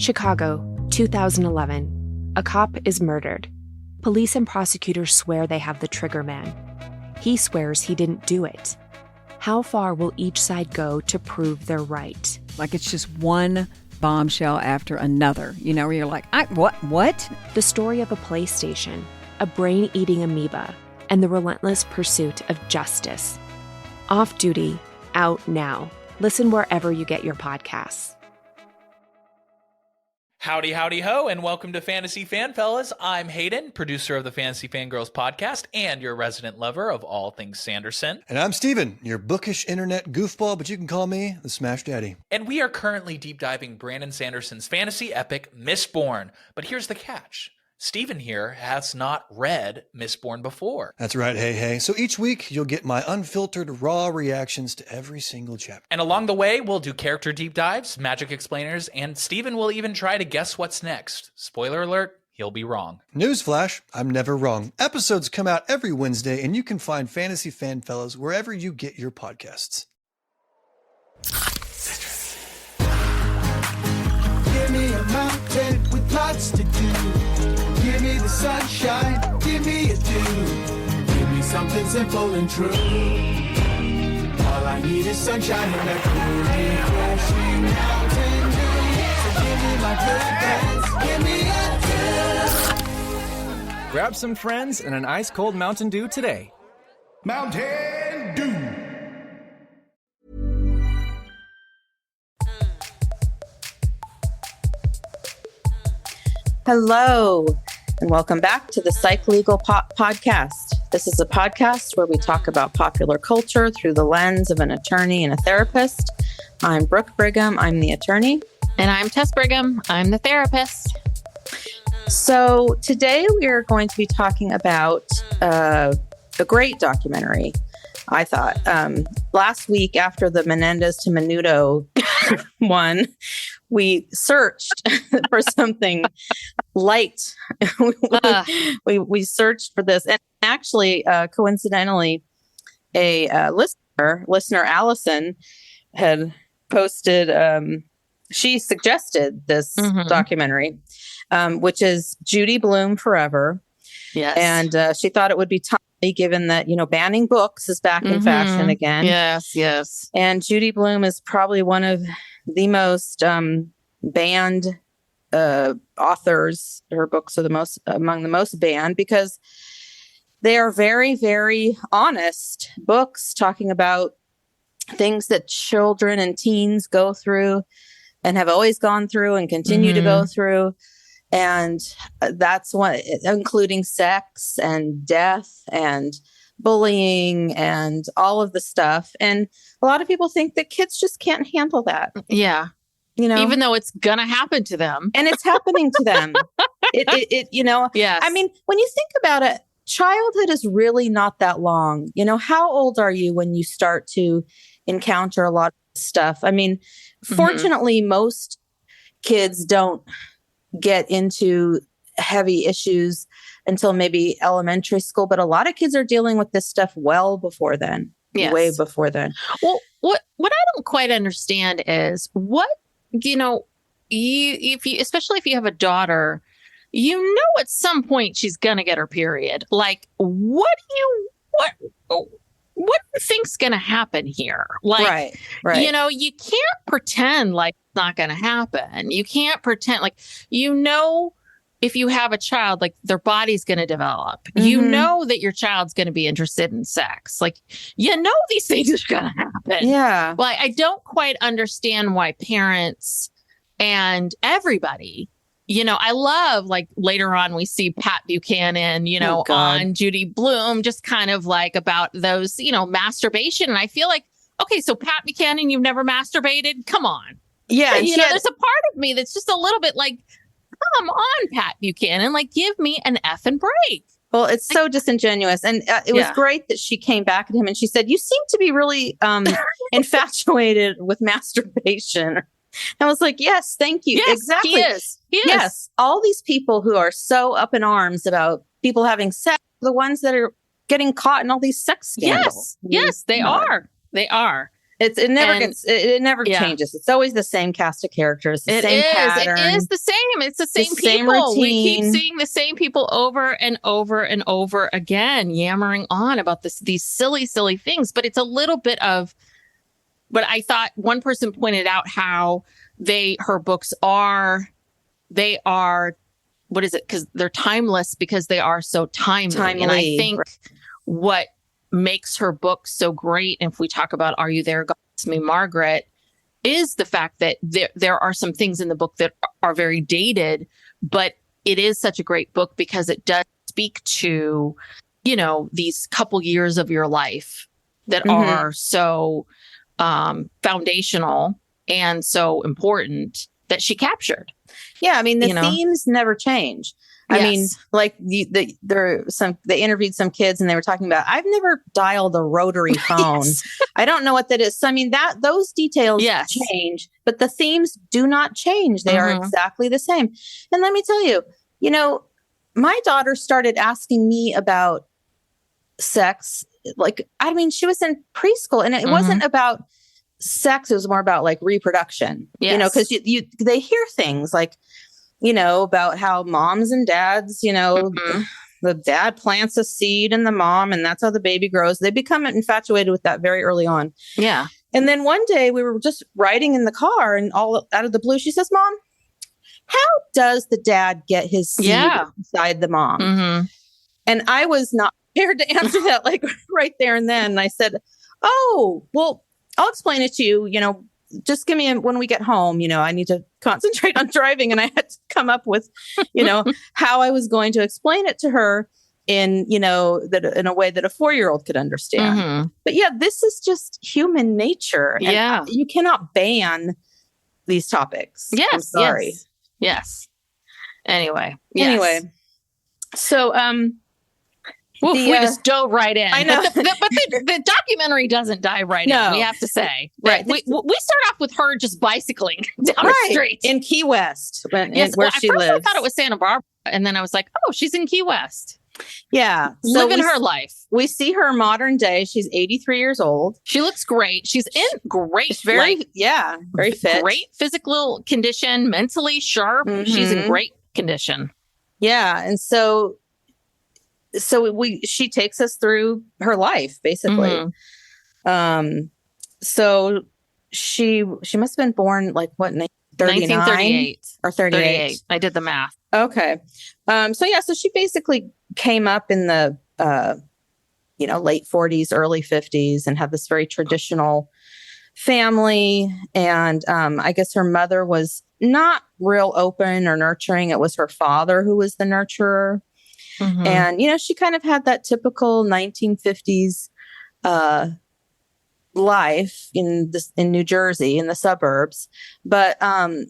Chicago, 2011. A cop is murdered. Police and prosecutors swear they have the trigger man. He swears he didn't do it. How far will each side go to prove they're right? Like it's just one bombshell after another, where you're like, what? The story of a PlayStation, a brain-eating amoeba, and the relentless pursuit of justice. Off Duty, out now. Listen wherever you get your podcasts. Howdy, howdy, ho, and welcome to Fantasy Fan Fellas. I'm Hayden, producer of the Fantasy Fangirls podcast and your resident lover of all things Sanderson. And I'm Steven, your bookish internet goofball, but you can call me the Smash Daddy. And we are currently deep diving Brandon Sanderson's fantasy epic, Mistborn. But here's the catch. Steven here has not read Mistborn before. That's right, hey. So each week, you'll get my unfiltered, raw reactions to every single chapter. And along the way, we'll do character deep dives, magic explainers, and Steven will even try to guess what's next. Spoiler alert, he'll be wrong. Newsflash, I'm never wrong. Episodes come out every Wednesday, and you can find Fantasy Fan Fellas wherever you get your podcasts. Give me a mountain with lots to do. Give me the sunshine, give me a dew. Give me something simple and true. All I need is sunshine and a cool, refreshing mountain dew. So give me my good friends, give me a dew. Grab some friends and an ice-cold Mountain Dew today. Mountain Dew. Hello, and welcome back to the Psych Legal Podcast. This is a podcast where we talk about popular culture through the lens of an attorney and a therapist. I'm Brooke Brigham. I'm the attorney. And I'm Tess Brigham. I'm the therapist. So today we are going to be talking about a great documentary, I thought. Last week after the Menendez to Menudo one, we searched for something light. we searched for this. And actually, coincidentally, a listener Allison, had posted, she suggested this documentary, which is Judy Blume Forever. Yes. And she thought it would be timely given that, banning books is back in fashion again. Yes. And Judy Blume is probably one of the most banned authors. Her books are among the most banned because they are very, very honest books talking about things that children and teens go through and have always gone through and continue to go through. And that's what, including sex and death and bullying and all of the stuff. And a lot of people think that kids just can't handle that. Yeah. Even though it's going to happen to them. And it's happening to them. Yes. I mean, when you think about it, childhood is really not that long. How old are you when you start to encounter a lot of stuff? I mean, fortunately, most kids don't get into heavy issues until maybe elementary school, but a lot of kids are dealing with this stuff well before then. Yes. Way before then. Well, what I don't quite understand is especially if you have a daughter, at some point she's gonna get her period. Like, what do you think's gonna happen here? Like, right. You can't pretend like it's not gonna happen. You can't pretend like, if you have a child, like their body's going to develop, that your child's going to be interested in sex. Like, these things are going to happen. Yeah. Well, I don't quite understand why parents and everybody, I love, like, later on we see Pat Buchanan, on Judy Blume, just kind of like about those, masturbation. And I feel like, okay, so Pat Buchanan, you've never masturbated? Come on. Yeah. And, there's a part of me that's just a little bit like, come on, Pat Buchanan, like, give me an effing break. Well, it's so disingenuous. And it was great that she came back at him and she said, you seem to be really infatuated with masturbation. I was like, yes, thank you. Yes, exactly. He is. Yes. All these people who are so up in arms about people having sex, the ones that are getting caught in all these sex scandals. Yes, they are. They are. It never changes. It's always the same cast of characters, the same pattern. It is the same. It's the same people. Same routine. We keep seeing the same people over and over and over again, yammering on about these silly, silly things. But it's a little bit of. But I thought one person pointed out how her books are. They are. What is it? Because they're timeless because they are so timely. And I think what makes her book so great, if we talk about Are You There, God Bless Me, Margaret, is the fact that there are some things in the book that are very dated, but it is such a great book because it does speak to, these couple years of your life that are so foundational and so important that she captured. Yeah, I mean, the themes never change. I mean, like they interviewed some kids and they were talking about, I've never dialed a rotary phone. I don't know what that is. So, I mean, those details change, but the themes do not change. They are exactly the same. And let me tell you, my daughter started asking me about sex. Like, I mean, she was in preschool and it wasn't about sex. It was more about like reproduction, because they hear things like, about how moms and dads, the dad plants a seed in the mom and that's how the baby grows. They become infatuated with that very early on. Yeah. And then one day we were just riding in the car and all out of the blue, she says, Mom, how does the dad get his seed inside the mom? Mm-hmm. And I was not prepared to answer that like right there and then. And I said, oh, well, I'll explain it to you, just give me when we get home, I need to concentrate on driving. And I had to come up with, how I was going to explain it to her in, that in a way that a 4-year-old could understand. Mm-hmm. But yeah, this is just human nature. And you cannot ban these topics. Yes. I'm sorry. Yes. Anyway. So, we just dove right in. I know. But the documentary doesn't dive right in, we have to say. Right. We start off with her just bicycling down the street. In Key West, where she lives. I thought it was Santa Barbara. And then I was like, oh, she's in Key West. Yeah. Living her life. We see her modern day. She's 83 years old. She looks great. She's in great, very fit. Great physical condition, mentally sharp. Mm-hmm. She's in great condition. Yeah. And so she takes us through her life, basically. Mm-hmm. So she must have been born like what, 1938 or 38. I did the math. Okay. So she basically came up in the late 40s, early 50s, and had this very traditional family. And I guess her mother was not real open or nurturing. It was her father who was the nurturer. Mm-hmm. And, she kind of had that typical 1950s life in New Jersey, in the suburbs. But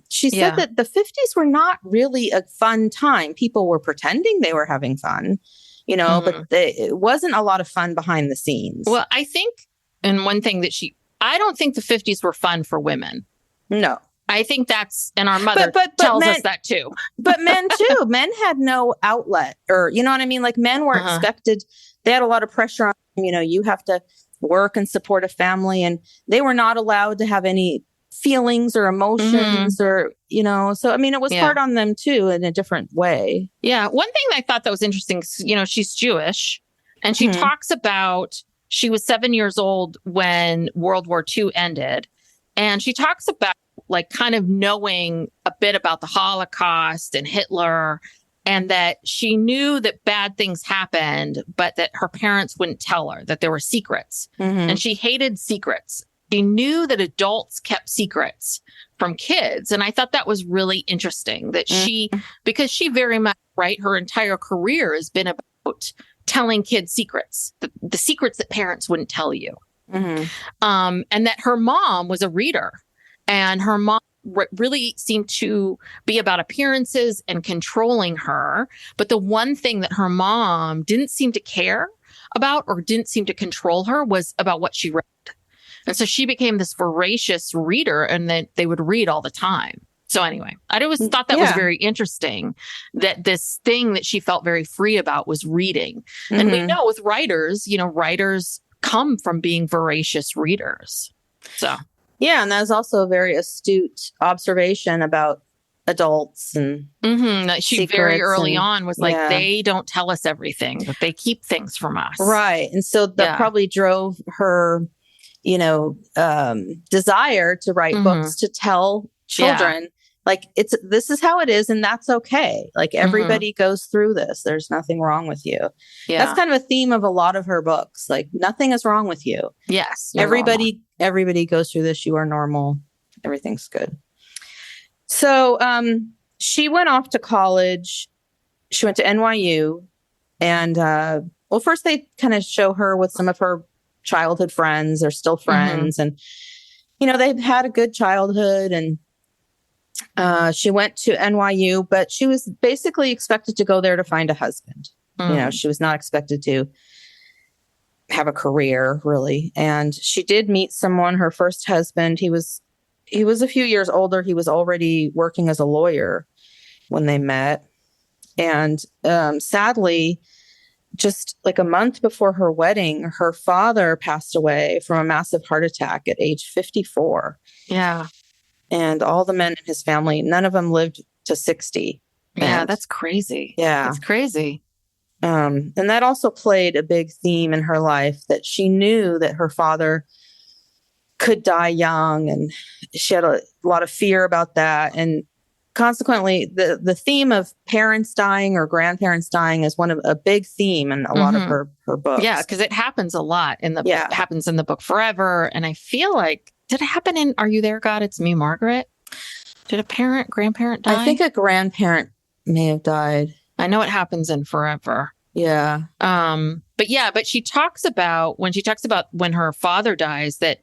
she said that the 50s were not really a fun time. People were pretending they were having fun, but it wasn't a lot of fun behind the scenes. Well, I think, and one thing that I don't think the 50s were fun for women. No. I think that's, and our mother tells us that too. But men too. Men had no outlet, or, you know what I mean? Like men were expected, they had a lot of pressure on them. You have to work and support a family, and they were not allowed to have any feelings or emotions or, so, I mean, it was hard on them too, in a different way. Yeah. One thing I thought that was interesting, she's Jewish, and she talks about, she was 7 years old when World War II ended. And she talks about like kind of knowing a bit about the Holocaust and Hitler, and that she knew that bad things happened, but that her parents wouldn't tell her, that there were secrets. Mm-hmm. And she hated secrets. She knew that adults kept secrets from kids. And I thought that was really interesting that because she very much, her entire career has been about telling kids secrets, the secrets that parents wouldn't tell you. Mm-hmm. And that her mom was a reader. And her mom really seemed to be about appearances and controlling her. But the one thing that her mom didn't seem to care about or didn't seem to control her was about what she read. And so she became this voracious reader, and then they would read all the time. So anyway, I always thought that was very interesting, that this thing that she felt very free about was reading. Mm-hmm. And we know with writers, writers come from being voracious readers. So, yeah. And that was also a very astute observation about adults and that she very early on was like, yeah. they don't tell us everything, that they keep things from us. Right. And so that probably drove her, desire to write books to tell children, like, this is how it is, and that's okay. Like, everybody goes through this. There's nothing wrong with you. Yeah. That's kind of a theme of a lot of her books. Like, nothing is wrong with you. Yes. Everybody goes through this. You are normal. Everything's good. So she went off to college. She went to NYU. And, first they kind of show her with some of her childhood friends. They're still friends. And, they've had a good childhood. And she went to NYU, but she was basically expected to go there to find a husband. She was not expected to have a career, really. And she did meet someone, her first husband. He was a few years older. He was already working as a lawyer when they met. And sadly, just like a month before her wedding, her father passed away from a massive heart attack at age 54. Yeah. And all the men in his family, none of them lived to 60. Yeah, that's crazy. Yeah. It's crazy. And that also played a big theme in her life, that she knew that her father could die young, and she had a lot of fear about that. And consequently, the theme of parents dying or grandparents dying is a big theme in a lot of her books. Yeah, because it happens a lot it happens in the book Forever. And I feel like, did it happen in Are You There, God? It's Me, Margaret? Did a grandparent die? I think a grandparent may have died. I know it happens in Forever. Yeah. But she talks about when her father dies, that,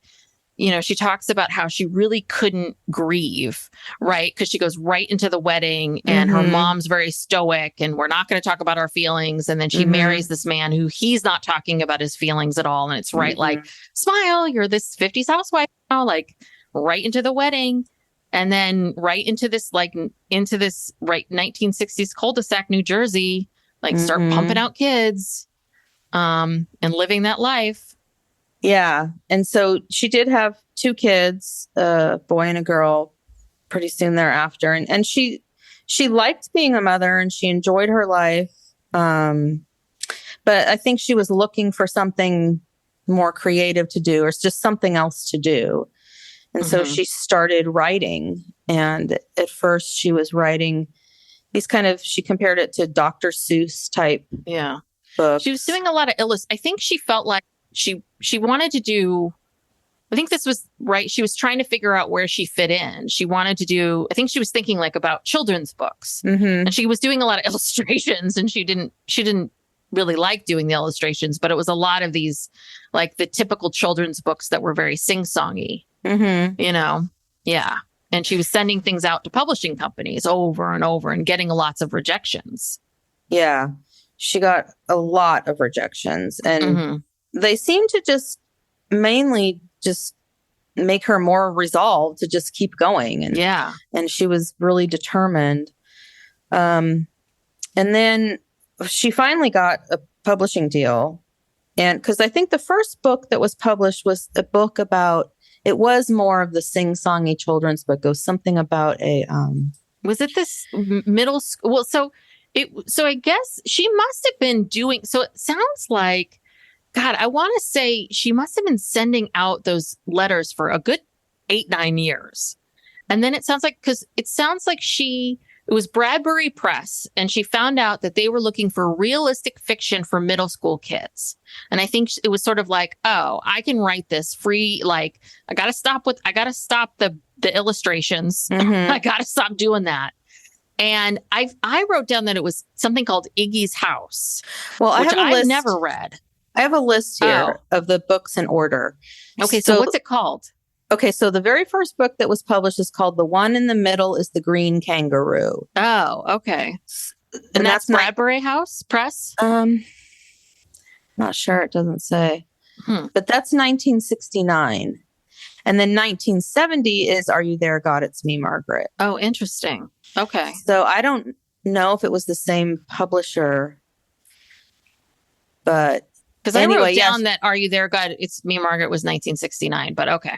she talks about how she really couldn't grieve, right? Because she goes right into the wedding, and her mom's very stoic, and we're not going to talk about our feelings. And then she marries this man who he's not talking about his feelings at all. And it's right, like, smile, you're this 50s housewife now, like, right into the wedding. And then right into this 1960s cul-de-sac, New Jersey, like, start pumping out kids and living that life. Yeah. And so she did have 2 kids, a boy and a girl, pretty soon thereafter. And she liked being a mother, and she enjoyed her life. But I think she was looking for something more creative to do, or just something else to do. And so she started writing. And at first she was writing she compared it to Dr. Seuss type books. She was doing a lot of I think she felt like she wanted to do, I think this was right. She was trying to figure out where she fit in. She wanted to do, I think she was thinking like about children's books, and she was doing a lot of illustrations, and she didn't really like doing the illustrations, but it was a lot of these, like, the typical children's books that were very sing-songy, Yeah. And she was sending things out to publishing companies over and over and getting lots of rejections. Yeah. She got a lot of rejections, and they seemed to just mainly just make her more resolved to just keep going. And she was really determined. And then she finally got a publishing deal. And because I think the first book that was published was a book about, it was more of the sing-songy children's book. It was something about was it this middle school? Well, so I guess she must have been doing, so it sounds like, God, I want to say she must have been sending out those letters for a good 8-9 years. And then it sounds like it was Bradbury Press, and she found out that they were looking for realistic fiction for middle school kids. And I think it was sort of like, oh, I can write this free. Like, I got to stop the illustrations. I got to stop doing that. And I wrote down that it was something called Iggy's House, which I've never read. I have a list here of the books in order. Okay, so what's it called? Okay, so the very first book that was published is called The One in the Middle is the Green Kangaroo. Oh, okay. And that's Bradbury House Press? Not sure. It doesn't say. But that's 1969. And then 1970 is Are You There, God? It's Me, Margaret. Oh, interesting. Okay. So I don't know if it was the same publisher, but... Because I wrote down that Are You There, God? It's Me, Margaret was 1969, but okay.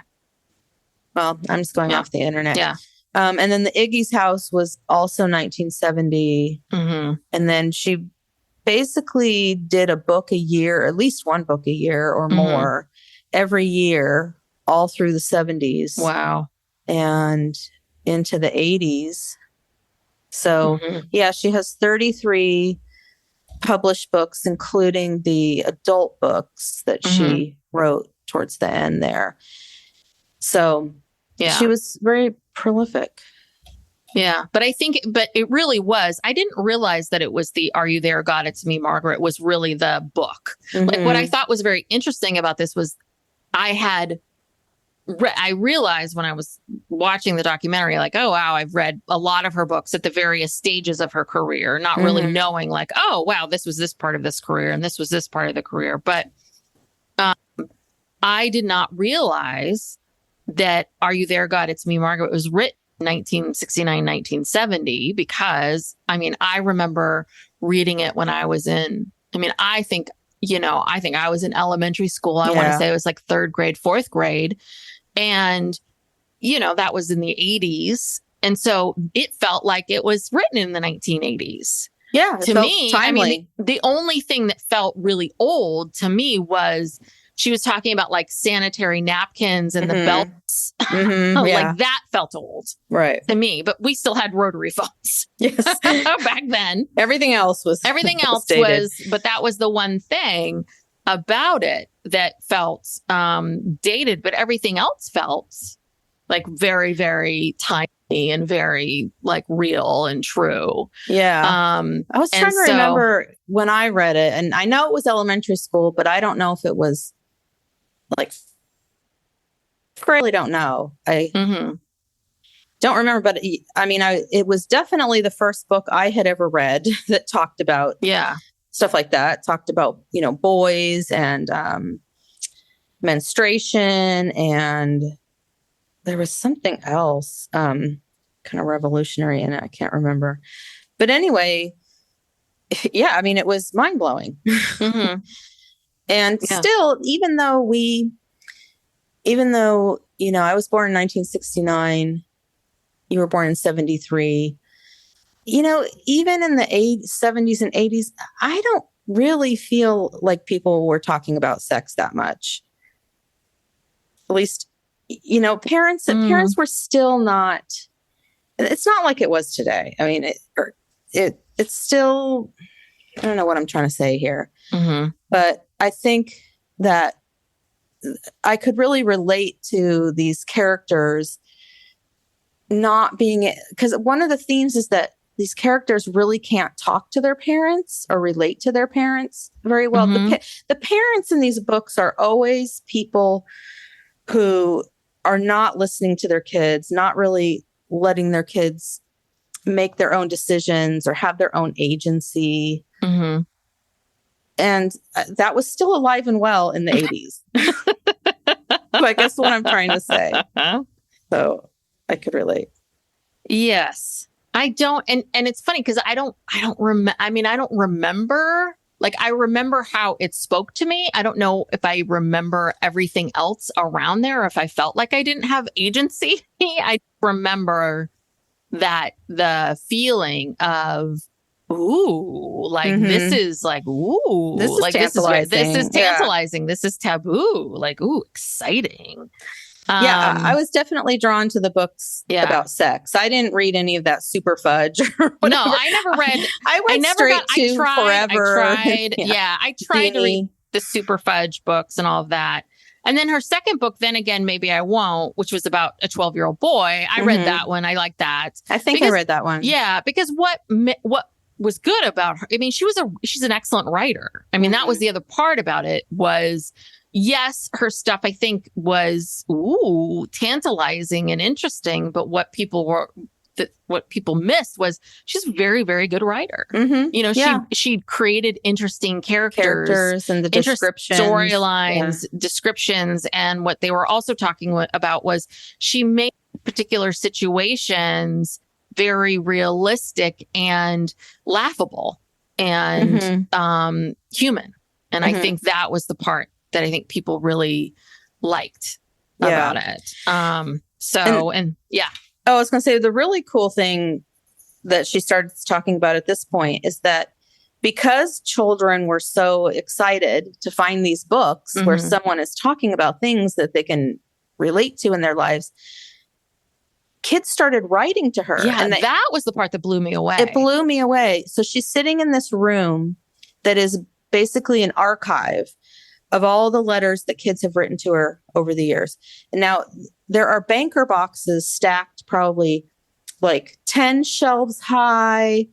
Well, I'm just going off the internet. Yeah. And then the Iggy's House was also 1970. Mm-hmm. And then she basically did a book a year, at least one book a year or more every year, all through the 70s. Wow. And into the 80s. So, yeah, she has 33 published books, including the adult books that she wrote towards the end there. So, she was very prolific. Yeah. But I think, it really was. I didn't realize that it was the Are You There, God? It's Me, Margaret was really the book. Like what I thought was very interesting about this was I realized when I was watching the documentary, like, oh, wow, I've read a lot of her books at the various stages of her career, not really knowing like, oh, wow, this was this part of this career and this was this part of the career. But I did not realize that Are You There, God? It's Me, Margaret was written 1969, 1970, because I remember reading it when I was I think I was in elementary school. I want to say it was like 3rd grade, 4th grade. And, that was in the 80s. And so it felt like it was written in the 1980s. Yeah. To me, timely. The only thing that felt really old to me was she was talking about like sanitary napkins and the belts. Like that felt old. Right. To me, but we still had rotary phones. Yes. Back then. Everything else was, but that was the one thing about it that felt dated, but everything else felt like very, very timely and very like real and true. Yeah. I was trying to remember when I read it, and I know it was elementary school, but I don't know if it was like, I really don't know. I don't remember, but it was definitely the first book I had ever read that talked about stuff like that. Talked about, boys and menstruation, and there was something else kind of revolutionary in it. I can't remember. But anyway, yeah, it was mind-blowing. And still, even though I was born in 1969, you were born in 73, even in the 70s and 80s, I don't really feel like people were talking about sex that much. At least, parents were still not, it's not like it was today. It's still, I don't know what I'm trying to say here, but I think that I could really relate to these characters not being, because one of the themes is that these characters really can't talk to their parents or relate to their parents very well. The parents in these books are always people who are not listening to their kids, not really letting their kids make their own decisions or have their own agency. And that was still alive and well in the 80s. So I guess what I'm trying to say. So I could relate. Yes. I don't. And it's funny because I don't remember. Like, I remember how it spoke to me. I don't know if I remember everything else around there, or if I felt like I didn't have agency. I remember that the feeling of, ooh, like this is like, ooh, this is like tantalizing. this is tantalizing. This is taboo. Like, ooh, exciting. I was definitely drawn to the books about sex. I didn't read any of that super fudge. Or whatever. No, I never read. I went straight to Forever. I tried to read the super fudge books and all of that. And then her second book, Then Again, Maybe I Won't, which was about a 12-year-old boy. I read that one. I liked that. I think I read that one. Yeah, because what was good about her, she's an excellent writer. That was the other part about it was, yes, her stuff, I think, was tantalizing and interesting. But what people missed was she's a very, very good writer. She created interesting characters and the descriptions, storylines, descriptions. And what they were also talking about was she made particular situations very realistic and laughable and human. And I think that was the part that I think people really liked about it. So, and yeah. Oh, I was going to say the really cool thing that she started talking about at this point is that because children were so excited to find these books where someone is talking about things that they can relate to in their lives, kids started writing to her. Yeah, and that was the part that blew me away. It blew me away. So she's sitting in this room that is basically an archive of all the letters that kids have written to her over the years. And now there are banker boxes stacked probably like 10 shelves high,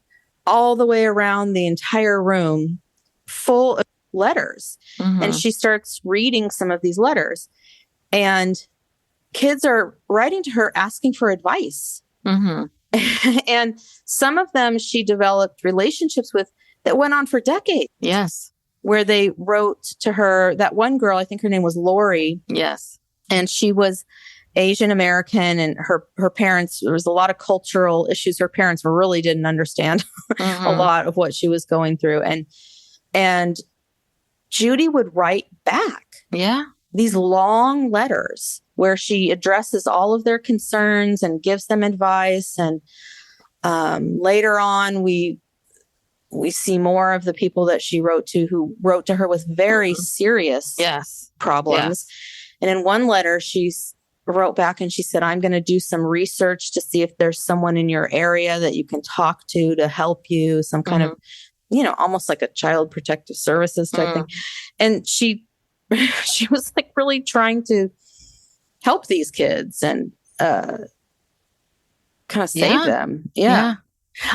all the way around the entire room, full of letters. And she starts reading some of these letters. And kids are writing to her asking for advice. And some of them she developed relationships with that went on for decades. Yes. Where they wrote to her, that one girl, I think her name was Lori. Yes. And she was Asian American, and her parents, there was a lot of cultural issues. Her parents really didn't understand a lot of what she was going through. And Judy would write back. Yeah. These long letters where she addresses all of their concerns and gives them advice. And later on, we see more of the people that she wrote to who wrote to her with very serious problems. Yes. And in one letter, she wrote back and she said, I'm going to do some research to see if there's someone in your area that you can talk to help you, some kind of, almost like a child protective services type thing. And she was like really trying to help these kids and kind of save them. Yeah.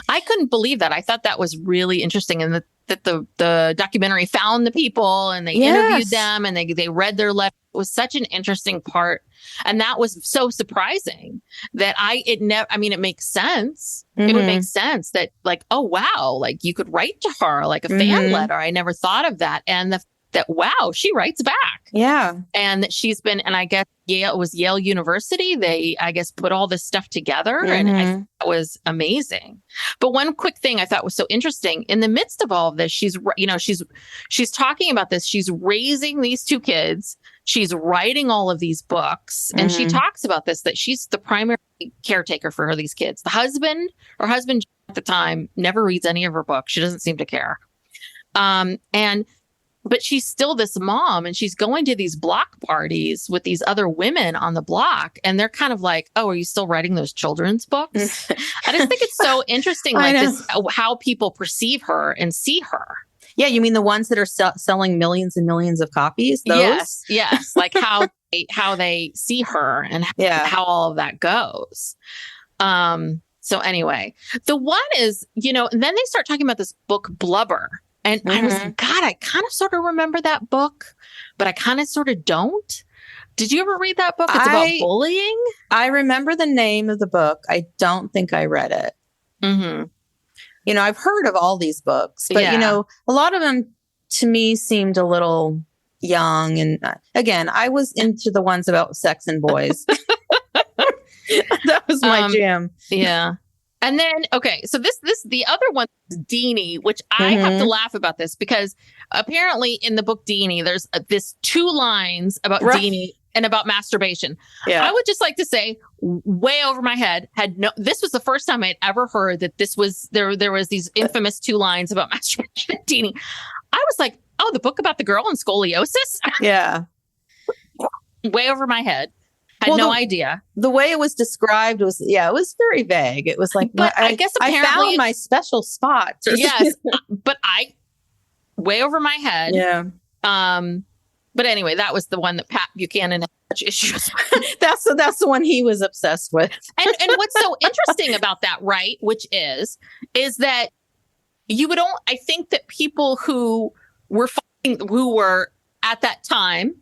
I couldn't believe that. I thought that was really interesting, and that the documentary found the people and they interviewed them and they read their letter. It was such an interesting part, and that was so surprising that it makes sense. It would make sense that like, oh wow, like you could write to her like a fan letter. I never thought of that, and that wow, she writes back. Yeah, and that she's been, and I guess it was Yale University. They, I guess, put all this stuff together, and I think that was amazing. But one quick thing I thought was so interesting in the midst of all of this, she's talking about this. She's raising these two kids. She's writing all of these books, and she talks about this, that she's the primary caretaker for these kids. Her husband at the time never reads any of her books. She doesn't seem to care. But she's still this mom, and she's going to these block parties with these other women on the block. And they're kind of like, oh, are you still writing those children's books? I just think it's so interesting, like this, how people perceive her and see her. Yeah. You mean the ones that are selling millions and millions of copies? Those? Yes. Like how they see her and how all of that goes. So anyway, the one is, and then they start talking about this book, Blubber. And I was like, God, I kind of sort of remember that book, but I kind of sort of don't. Did you ever read that book? It's about bullying. I remember the name of the book. I don't think I read it. I've heard of all these books, but, a lot of them to me seemed a little young. And again, I was into the ones about sex and boys. That was my jam. Yeah. And then, okay, so the other one is Deanie, which I have to laugh about this because apparently in the book Deanie, there's this 2 lines about Deanie and about masturbation. Yeah. I would just like to say, way over my head, this was the first time I'd ever heard that this was, there was these infamous 2 lines about masturbation and Deanie. I was like, oh, the book about the girl and scoliosis? Yeah. Way over my head. Had no idea. The way it was described was, it was very vague. It was like, but I guess apparently I found my special spot. Yes, but way over my head. Yeah. But anyway, that was the one that Pat Buchanan had such issues with. That's the one he was obsessed with. and what's so interesting about that, right? Which is that I think that people who were at that time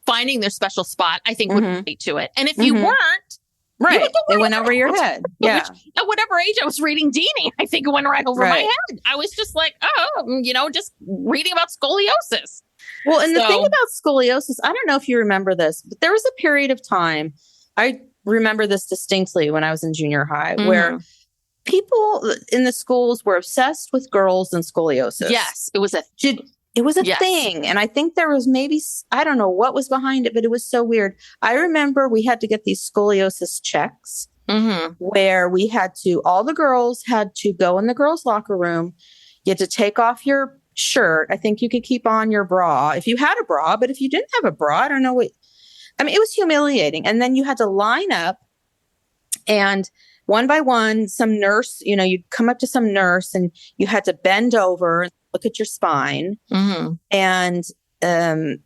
finding their special spot, I think would relate to it. And if you weren't, they went over your head. Yeah. At whatever age I was reading Deanie, I think it went right over my head. I was just like, just reading about scoliosis. Well, and the thing about scoliosis, I don't know if you remember this, but there was a period of time, I remember this distinctly when I was in junior high, where people in the schools were obsessed with girls and scoliosis. Yes, it was It was a thing. And I think there was maybe, I don't know what was behind it, but it was so weird. I remember we had to get these scoliosis checks where we had to, all the girls had to go in the girls' locker room. You had to take off your shirt. I think you could keep on your bra if you had a bra, but if you didn't have a bra, I don't know what, I mean, it was humiliating. And then you had to line up and one by one, some nurse, you know, you'd come up to some nurse and you had to bend over and look at your spine and,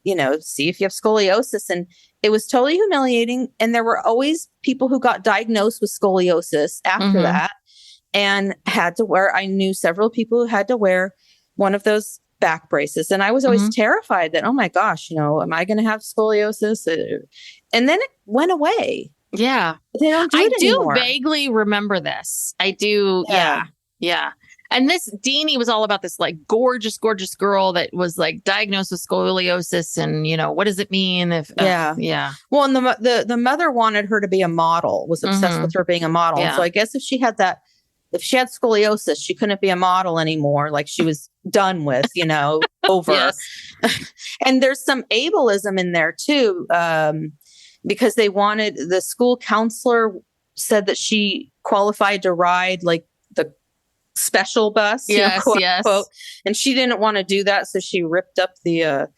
you know, see if you have scoliosis. And it was totally humiliating. And there were always people who got diagnosed with scoliosis after that and had to wear, I knew several people who had to wear one of those back braces. And I was always terrified that, oh my gosh, you know, am I going to have scoliosis? And then it went away. Yeah. They don't do it anymore. I do vaguely remember this. I do. Yeah. And this Deanie was all about this like gorgeous girl that was like diagnosed with scoliosis. And, you know, what does it mean if, yeah. Well, and the mother wanted her to be a model, was obsessed with her being a model. Yeah. So I guess if she had scoliosis, she couldn't be a model anymore. Like she was done with, you know, over. And there's some ableism in there too. Because they wanted, the school counselor said that she qualified to ride like the special bus, quote, unquote, and she didn't want to do that. So she ripped up the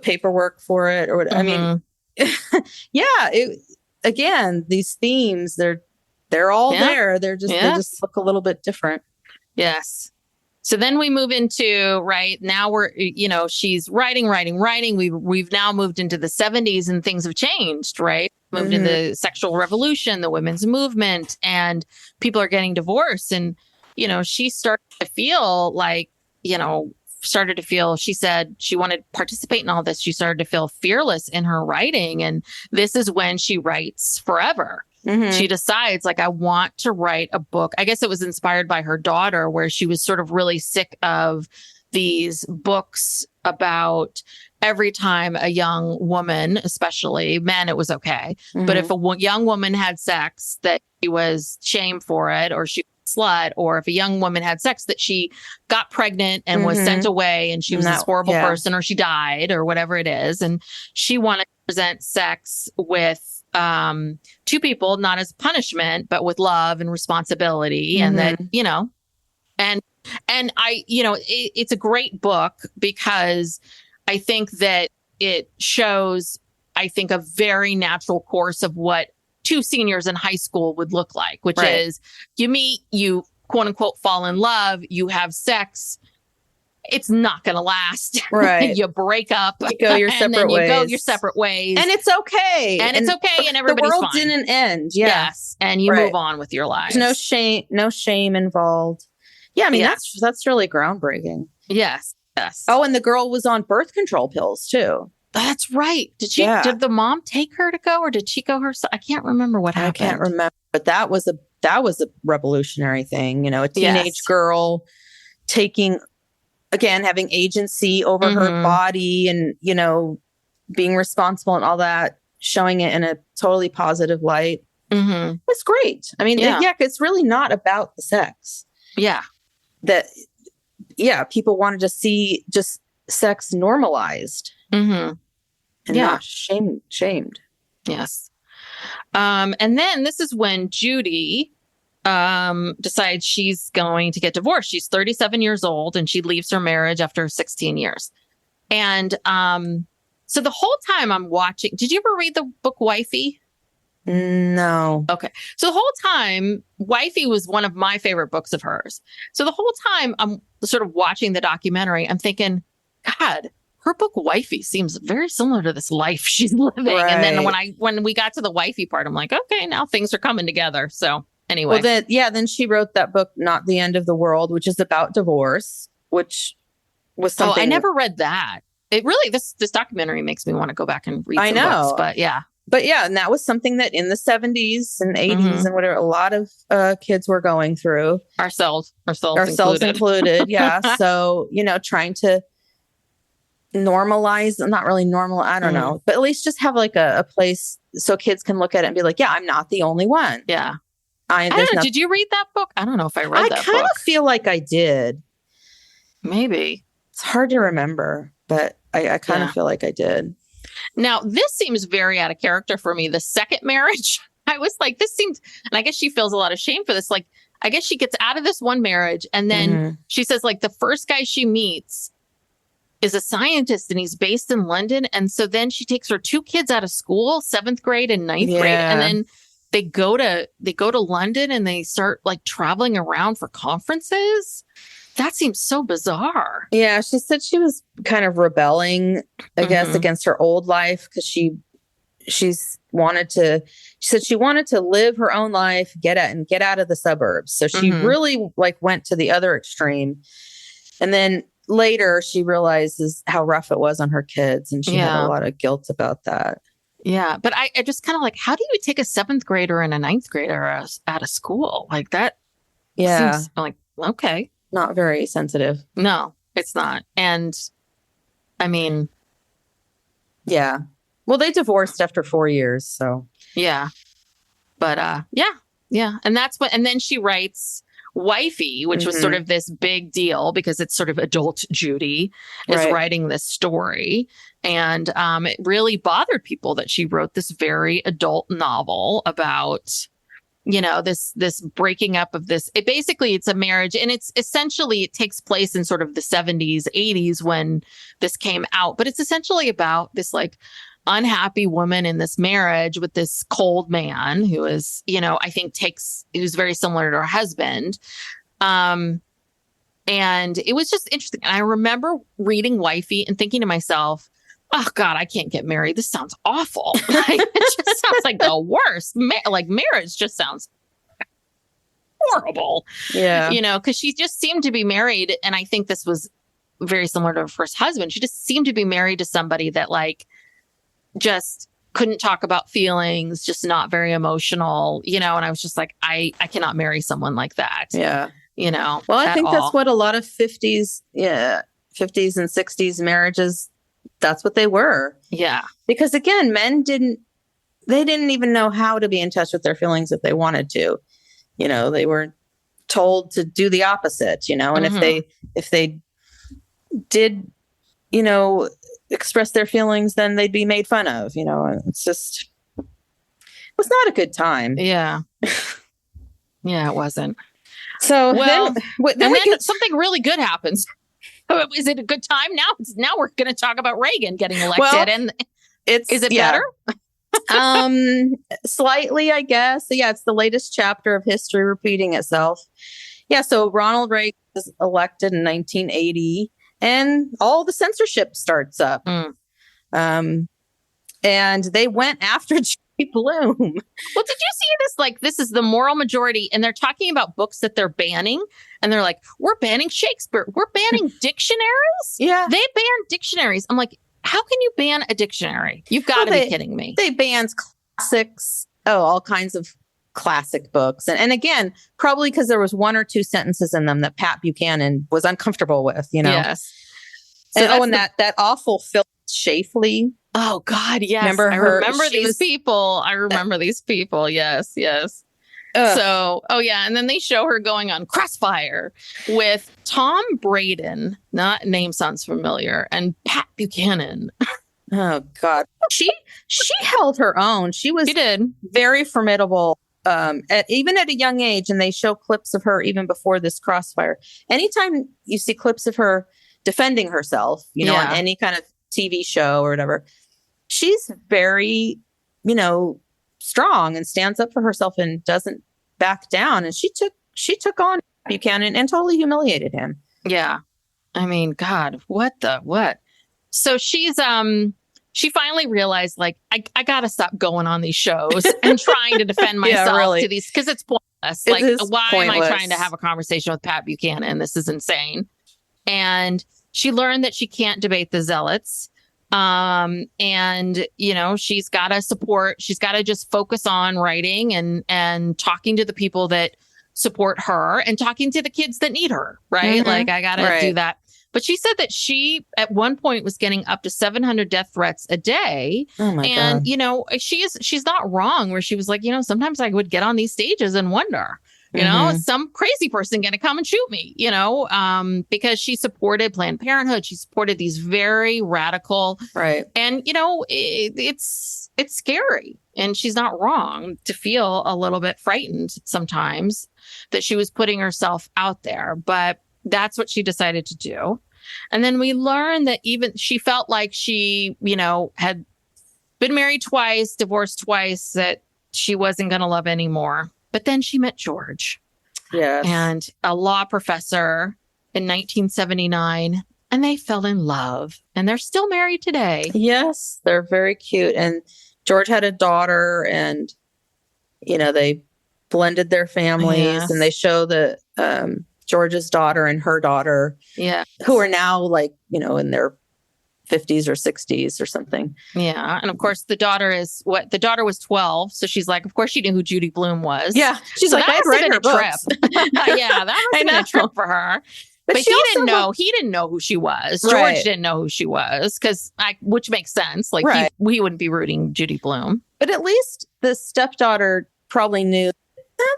paperwork for it or what. I mean, again, these themes, they're all there. They just look a little bit different. Yes. So then we move into, right now we're, you know, she's writing. We've now moved into the 70s and things have changed, right? Moved into the sexual revolution, the women's movement, and people are getting divorced. And, you know, she started to feel like, you know, she said she wanted to participate in all this. She started to feel fearless in her writing. And this is when she writes Forever. She decides, like, I want to write a book. I guess it was inspired by her daughter, where she was sort of really sick of these books about every time a young woman, especially men, it was okay. But if a young woman had sex, that she was shamed for it, or she was a slut, or if a young woman had sex, that she got pregnant and was sent away and she was this horrible person, or she died, or whatever it is. And she wanted to present sex with two people, not as punishment, but with love and responsibility. And that, you know, and I, you know, it's a great book because I think that it shows, I think, a very natural course of what two seniors in high school would look like, which is you meet, you quote unquote fall in love, you have sex. It's not going to last. Right. You break up. You go your separate ways. You go your separate ways. And it's okay. And it's okay. And everybody's fine. The world fine. didn't end. Yeah. Yes. And you move on with your lives. There's no shame involved. Yeah. I mean, that's really groundbreaking. Yes. Yes. Oh, and the girl was on birth control pills too. That's right. Did the mom take her to go, or did she go herself? I can't remember what happened. I can't remember, but that was a revolutionary thing. You know, a teenage girl having agency over her body and, you know, being responsible and all that, showing it in a totally positive light. It's great. I mean, it's really not about the sex. Yeah. People wanted to see just sex normalized and not shamed. Yes. And then this is when Judy decides she's going to get divorced. She's 37 years old and she leaves her marriage after 16 years. And so the whole time I'm watching, did you ever read the book Wifey? No. Okay. So the whole time, Wifey was one of my favorite books of hers. So the whole time I'm sort of watching the documentary, I'm thinking, God, her book Wifey seems very similar to this life she's living. Right. And then when we got to the Wifey part, I'm like, okay, now things are coming together. So anyway. Well, then she wrote that book, Not the End of the World, which is about divorce, which was something. Oh, I never read that. It really, this documentary makes me want to go back and read some books, but yeah. But yeah, and that was something that in the 70s and 80s and whatever, a lot of kids were going through. Ourselves included. Yeah. So, you know, trying to normalize, not really normal, I don't know, but at least just have like a place so kids can look at it and be like, yeah, I'm not the only one. Yeah. I don't know. Did you read that book? I don't know if I read that book. I kind of feel like I did. Maybe. It's hard to remember, but I kind of feel like I did. Now, this seems very out of character for me. The second marriage, I was like, this seems, and I guess she feels a lot of shame for this. Like, I guess she gets out of this one marriage and then she says, like, the first guy she meets is a scientist and he's based in London. And so then she takes her 2 kids out of school, 7th grade and 9th grade. And then they go to London and they start like traveling around for conferences. That seems so bizarre. Yeah, she said she was kind of rebelling, I guess, against her old life because she wanted to live her own life, get out of the suburbs. So she really like went to the other extreme. And then later she realizes how rough it was on her kids, and she had a lot of guilt about that. Yeah, but I just kind of like, how do you take a 7th grader and a 9th grader out of school like that? Yeah, seems like, okay. Not very sensitive. No, it's not. And I mean, yeah. Well, they divorced after 4 years, so yeah. But yeah. And that's what. And then she writes Wifey, which was sort of this big deal because it's sort of adult Judy is writing this story, and it really bothered people that she wrote this very adult novel about, you know, this breaking up of this. It's a marriage, and it's essentially, it takes place in sort of the 70s, 80s when this came out. But it's essentially about this like unhappy woman in this marriage with this cold man who is, you know, I think who's very similar to her husband. And it was just interesting. And I remember reading Wifey and thinking to myself, oh God, I can't get married. This sounds awful. Like, it just sounds like the worst. Like marriage just sounds horrible. Yeah. You know, because she just seemed to be married. And I think this was very similar to her first husband. She just seemed to be married to somebody that like just couldn't talk about feelings, just not very emotional, you know. And I was just like, I cannot marry someone like that. Yeah. You know, well, I think that's what a lot of 50s and 60s marriages, that's what they were. Yeah. Because again, men didn't even know how to be in touch with their feelings if they wanted to. You know, they were told to do the opposite, you know, and if they did, you know, express their feelings, then they'd be made fun of, you know. It's just, it was not a good time. Yeah. Yeah, it wasn't. So well, then something really good happens. Is it a good time now? We're going to talk about Reagan getting elected, and is it better? Slightly, I guess. So, yeah, it's the latest chapter of history repeating itself. Yeah, so Ronald Reagan was elected in 1980, and all the censorship starts up. And they went after Judy Blume. Well, did you see this? Like, this is the moral majority, and they're talking about books that they're banning, and they're like, we're banning Shakespeare. We're banning dictionaries. Yeah. They banned dictionaries. I'm like, how can you ban a dictionary? You've got to be kidding me. They banned classics. all kinds of classic books. And again, probably because there was 1 or 2 sentences in them that Pat Buchanan was uncomfortable with, you know? Yes. So that awful Phil Shafley. Oh God, yes. Remember her? I remember these people. I remember these people. Yes, yes. So, and then they show her going on Crossfire with Tom Braden, not name sounds familiar, and Pat Buchanan. Oh God. She held her own. She did very formidable even at a young age, and they show clips of her even before this Crossfire. Anytime you see clips of her defending herself, you know, on any kind of TV show or whatever, she's very, strong and stands up for herself and doesn't back down. And she took on Buchanan and totally humiliated him. Yeah. I mean, God, what? So she's, she finally realized, like, I got to stop going on these shows and trying to defend myself to these, because it's pointless. Why am I trying to have a conversation with Pat Buchanan? This is insane. And she learned that she can't debate the zealots. And, she's got to she's got to just focus on writing and talking to the people that support her and talking to the kids that need her. Right. Mm-hmm. Like, I got to do that. But she said that she, at one point, was getting up to 700 death threats a day. Oh my God. She's not wrong, where she was like, sometimes I would get on these stages and wonder, You know, some crazy person going to come and shoot me, you know, because she supported Planned Parenthood. She supported these very radical. Right. And, you know, it's scary. And she's not wrong to feel a little bit frightened sometimes that she was putting herself out there. But that's what she decided to do. And then we learned that even she felt like she, you know, had been married twice, divorced twice, that she wasn't going to love anymore. But then she met George. Yes. And a law professor in 1979. And they fell in love. And they're still married today. Yes, they're very cute. And George had a daughter, and, you know, they blended their families. Yes. And they show the George's daughter and her daughter, who are now, like, you know, in their 50s or 60s or something. Yeah. And of course, the daughter was 12. So she's like, of course, she knew who Judy Blume was. Yeah. She's so like, I've read her books. Yeah, that must have been a trip for her. But he didn't know. He didn't know who she was. Right. George didn't know who she was, which makes sense. Like, he wouldn't be rooting Judy Blume. But at least the stepdaughter probably knew,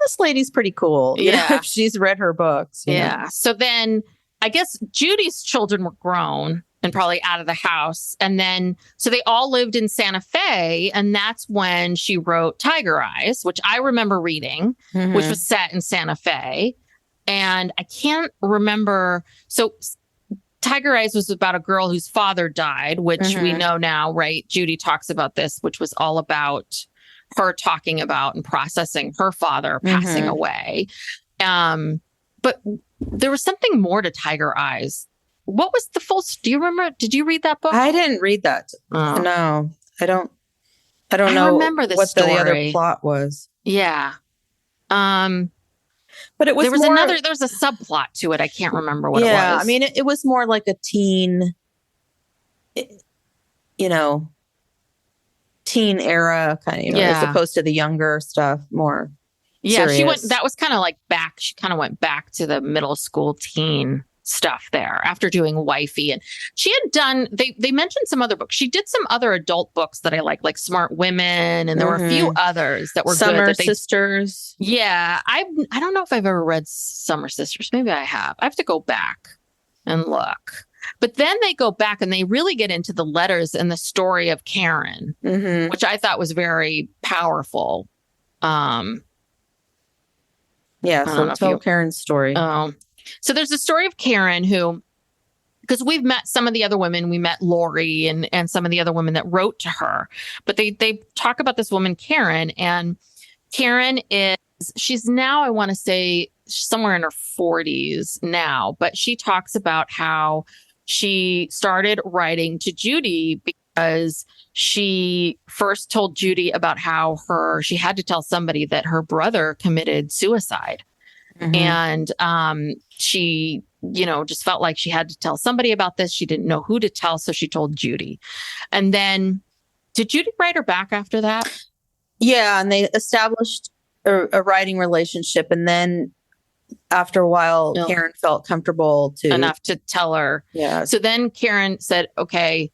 this lady's pretty cool. You know, if she's read her books. You know? So then I guess Judy's children were grown and probably out of the house. And then, so they all lived in Santa Fe. And that's when she wrote Tiger Eyes, which I remember reading, which was set in Santa Fe. And I can't remember. So Tiger Eyes was about a girl whose father died, which we know now, right? Judy talks about this, which was all about her talking about and processing her father passing away. But there was something more to Tiger Eyes. What was the full? Do you remember? Did you read that book? I didn't read that. Oh. No, I don't know. Remember this what story. the other plot was. Yeah. But it was there was more, there was a subplot to it. I can't remember what it was. Yeah, I mean, it was more like a teen, you know, teen era kind of, you know, as opposed to the younger stuff, more. Yeah, serious. that was kind of like she kind of went back to the middle school teen stuff there after doing Wifey. And she had done, they mentioned some other books. She did some other adult books that I like Smart Women. And there were a few others that were Summer good. Sisters. Yeah. I don't know if I've ever read Summer Sisters. Maybe I have. I have to go back and look. But then they go back and they really get into the letters and the story of Karen, which I thought was very powerful. Yeah. So tell Karen's story. So there's a story of Karen who, because we've met some of the other women, we met Lori and some of the other women that wrote to her, but they talk about this woman, Karen, and Karen she's now, I want to say somewhere in her 40s now, but she talks about how she started writing to Judy because she first told Judy about how she had to tell somebody that her brother committed suicide. And she, you know, just felt like she had to tell somebody about this. She didn't know who to tell, so she told Judy. And then, did Judy write her back after that? Yeah, and they established a writing relationship. And then after a while, Karen felt comfortable enough to tell her. Yeah. So then Karen said, okay,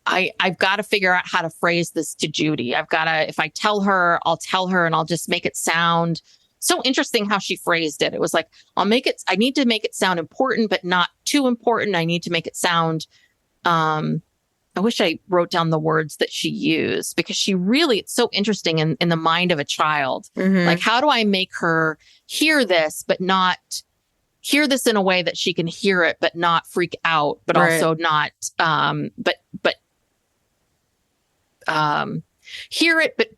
I've got to figure out how to phrase this to Judy. If I tell her, I'll tell her and I'll just make it sound so interesting how she phrased it. It was like, I need to make it sound important, but not too important. I need to make it sound, I wish I wrote down the words that she used because it's so interesting in the mind of a child. Like, how do I make her hear this, but not hear this in a way that she can hear it, but not freak out, but also not, hear it, but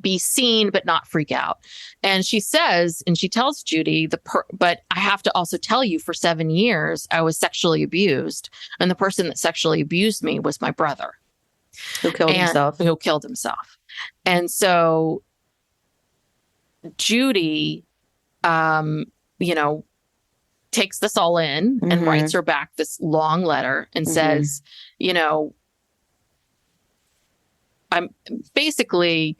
be seen, but not freak out. And she tells Judy, but I have to also tell you, for 7 years, I was sexually abused. And the person that sexually abused me was my brother. Who killed himself. And so Judy, you know, takes this all in and writes her back this long letter and says, you know, I'm basically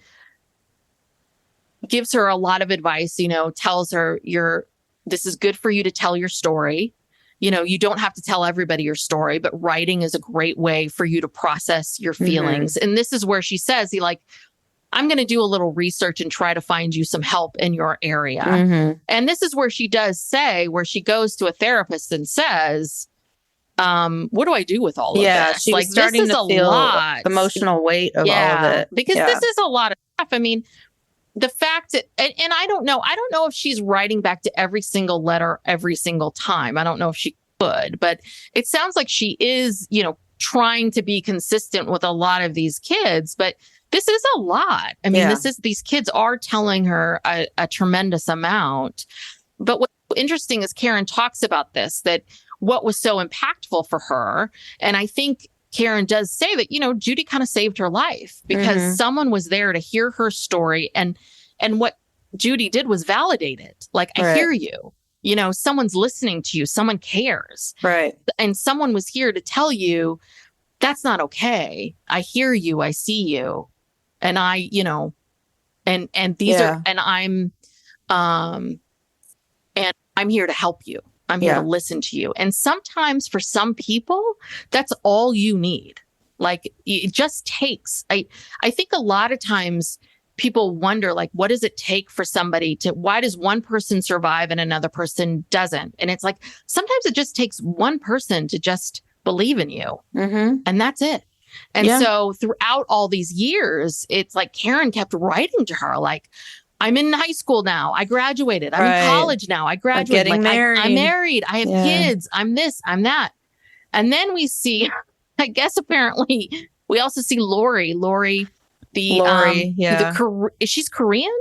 gives her a lot of advice, you know, tells her this is good for you to tell your story. You know, you don't have to tell everybody your story, but writing is a great way for you to process your feelings. And this is where she says, I'm going to do a little research and try to find you some help in your area. And this is where she does say, where she goes to a therapist and says, what do I do with all of this? She was starting to feel emotional weight of all of it. Because this is a lot of stuff. I mean, the fact that, and I don't know if she's writing back to every single letter every single time. I don't know if she could, but it sounds like she is, trying to be consistent with a lot of these kids, but this is a lot. I mean, these kids are telling her a tremendous amount. But what's interesting is Karen talks about this, that what was so impactful for her. And I think Karen does say that, Judy kind of saved her life because someone was there to hear her story. And what Judy did was validate it. Like, I hear you. Someone's listening to you. Someone cares. Right. And someone was here to tell you that's not okay. I hear you. I see you. And I, and these are, and I'm here to help you. I'm here to listen to you. And sometimes for some people, that's all you need. Like, it just takes, I think a lot of times people wonder, like, what does it take for somebody why does one person survive and another person doesn't? And it's like, sometimes it just takes one person to just believe in you. And that's it. And so throughout all these years, it's like Karen kept writing to her, like, I'm in high school now. I graduated. I'm in college now. I graduated. Getting married. I'm married. I have kids. I'm this, I'm that. And then we see, I guess apparently, we also see Lori, she's Korean?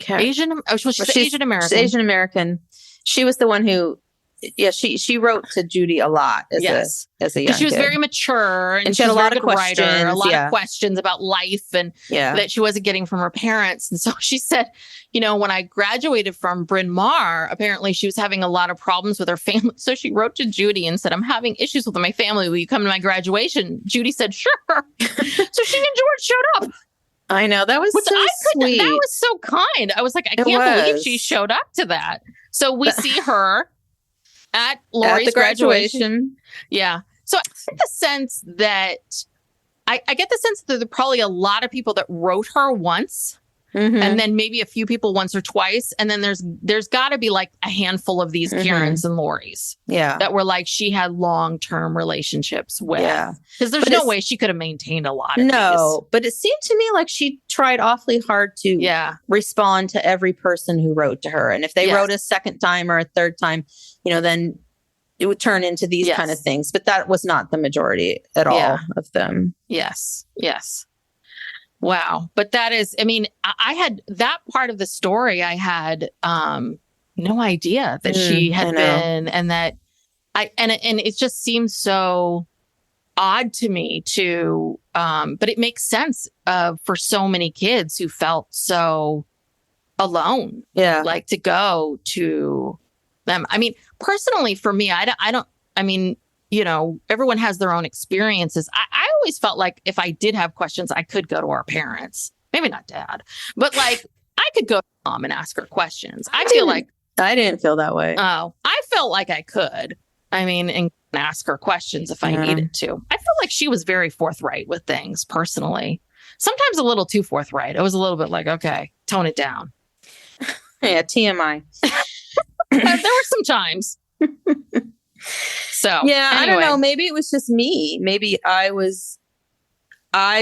Asian? Oh, she's Asian American. She's Asian American. She was the one who, she wrote to Judy a lot as a young She was kid. very mature and she had a lot of questions. A lot of questions about life and that she wasn't getting from her parents. And so she said, when I graduated from Bryn Mawr, apparently she was having a lot of problems with her family. So she wrote to Judy and said, I'm having issues with my family. Will you come to my graduation? Judy said, sure. So she and George showed up. I know. That was so sweet. That was so kind. I was like, I can't believe she showed up to that. So we see her at Lori's graduation. Yeah. So I get the sense that there are probably a lot of people that wrote her once. And then maybe a few people once or twice. And then there's got to be like a handful of these Karens and Loris that were like she had long-term relationships with. Because there's no way she could have maintained a lot of these. But it seemed to me like she tried awfully hard to respond to every person who wrote to her. And if they wrote a second time or a third time, then it would turn into these kind of things. But that was not the majority at all of them. Yes. Wow. But that is, I mean, I had that part of the story. I had no idea that she had been, and that and it just seems so odd to me to, but it makes sense for so many kids who felt so alone. Like to go to them. I mean, personally for me, everyone has their own experiences. I always felt like if I did have questions, I could go to our parents. Maybe not dad, but like I could go to mom and ask her questions. I didn't feel that way. Oh, I felt like I could. I mean, and ask her questions if I needed to. I felt like she was very forthright with things personally. Sometimes a little too forthright. It was a little bit like, okay, tone it down. Yeah, TMI. There were some times. So anyway. I don't know. Maybe it was just me. Maybe I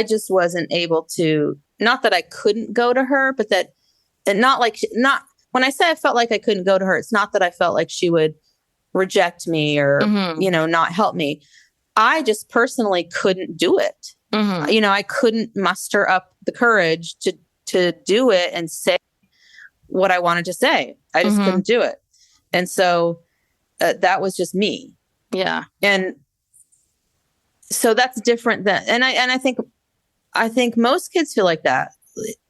just wasn't able to, not that I couldn't go to her, but when I say I felt like I couldn't go to her, it's not that I felt like she would reject me or, not help me. I just personally couldn't do it. I couldn't muster up the courage to do it and say what I wanted to say. I just couldn't do it. And so that was just me. Yeah. And so that's different than, and I think most kids feel like that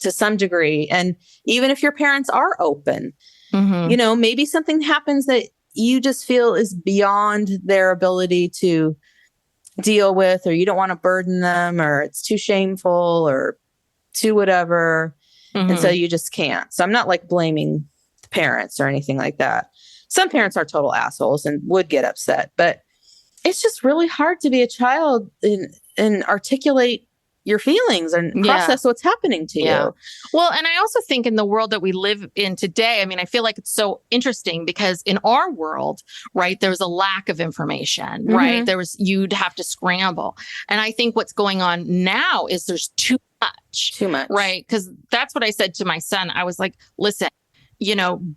to some degree. And even if your parents are open, maybe something happens that you just feel is beyond their ability to deal with, or you don't want to burden them, or it's too shameful or too whatever. And so you just can't. So I'm not like blaming the parents or anything like that. Some parents are total assholes and would get upset, but it's just really hard to be a child and articulate your feelings and process what's happening to you. Well, and I also think in the world that we live in today, I mean, I feel like it's so interesting because in our world, right, there's a lack of information, right? You'd have to scramble. And I think what's going on now is there's too much. Right? Because that's what I said to my son. I was like, listen,